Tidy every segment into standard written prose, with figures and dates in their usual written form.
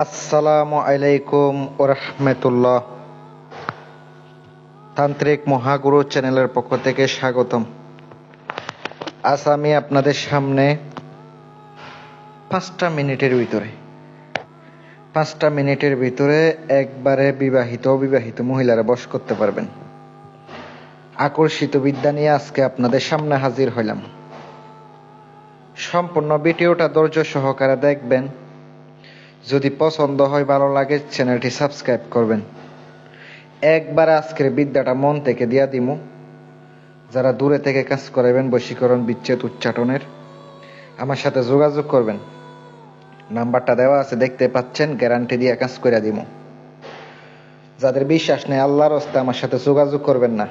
আসসালামু আলাইকুম ওরহমতুল্লাহ। তান্ত্রিক মহাগুরু চ্যানেলের পক্ষ থেকে স্বাগতম। আজ আমি আপনাদের সামনে 5টা মিনিটের ভিতরে একবারে বিবাহিত মহিলারা বশ করতে পারবেন। আকর্ষিত বিদ্যা নিয়ে আজকে আপনাদের সামনে হাজির হইলাম। সম্পূর্ণ ভিডিওটা ধৈর্য সহকারে দেখবেন। যদি পছন্দ হয়, ভালো লাগে, চ্যানেলটি সাবস্ক্রাইব করবেন। একবার আজকের বিদ্যাটা মন থেকে দিয়া দিমু। যারা দূরে থেকে কাজ করাবেন, বশীকরণ, বিচ্ছেদ, উচ্চাটনের, আমার সাথে যোগাযোগ করবেন। নাম্বারটা দেওয়া আছে, দেখতে পাচ্ছেন। গ্যারান্টি দিয়ে কাজ করে দিমু। যাদের বিশ্বাস নেই, আল্লাহর হস্তে আমার সাথে যোগাযোগ করবেন না।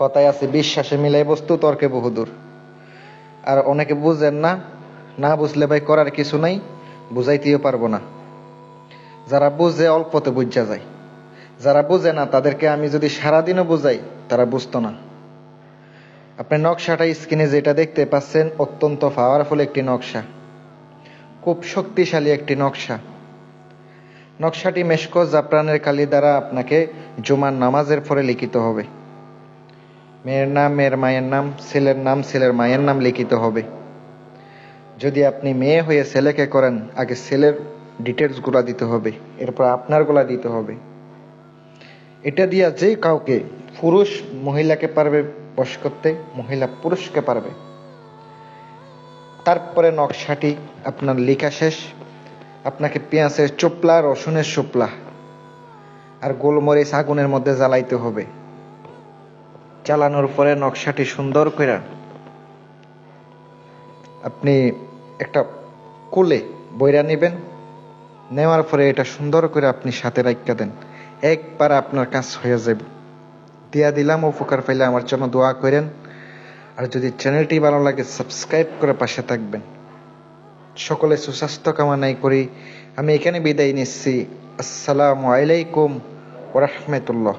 কথায় আছে, বিশ্বাসে মিলাই বস্তু, তর্কে বহুদূর। আর অনেকে বুঝেন না, না বুঝলে ভাই করার কিছু নাই, বুঝাইতেও পারবো না। যারা বুঝে অল্পতে বুঝা যায়, যারা বুঝে না তাদেরকে আমি যদি সারাদিনও বুঝাই তারা বুঝতো না। আপনি নকশাটা স্ক্রিনে যেটা দেখতে পাচ্ছেন, অত্যন্ত পাওয়ারফুল একটি নকশা, খুব শক্তিশালী একটি নকশা। নকশাটি মেশকো জাফরানের কালি দ্বারা আপনাকে জুমার নামাজের পরে লিখিত হবে। মেয়ের নাম, মেয়ের মায়ের নাম, ছেলের নাম, ছেলের মায়ের নাম লিখিত হবে। যদি আপনি মেয়ে হয়ে ছেলেকে করেন, আগে ছেলের ডিটেলস গুলা দিতে হবে, এরপর আপনার গুলা দিতে হবে। এটা দিয়া যে কাউকে, পুরুষ মহিলাকে পারবে বশ করতে, মহিলা পুরুষকে পারবে। তারপরে নকশাটি আপনার লেখা শেষ, আপনাকে পেঁয়াজের চোপলা, রসুনের চোপলা আর গোলমরিচ আগুনের মধ্যে জ্বালাইতে হবে। জ্বালানোর পরে নকশাটি সুন্দর করে আপনি একটা কোলে বইরা নেবেন। নেওয়ার পরে এটা সুন্দর করে আপনি সাথে রাখা দেন। একবার আপনার কাজ হয়ে যাবে। দিয়া দিলাম। উপকার পাইলে আমার জন্য দোয়া করেন। আর যদি চ্যানেলটি ভালো লাগে, সাবস্ক্রাইব করে পাশে থাকবেন। সকলে সুস্বাস্থ্য কামনাই করি। আমি এখানে বিদায় নিচ্ছি। আসসালামু আলাইকুম ওয়া রাহমাতুল্লাহ।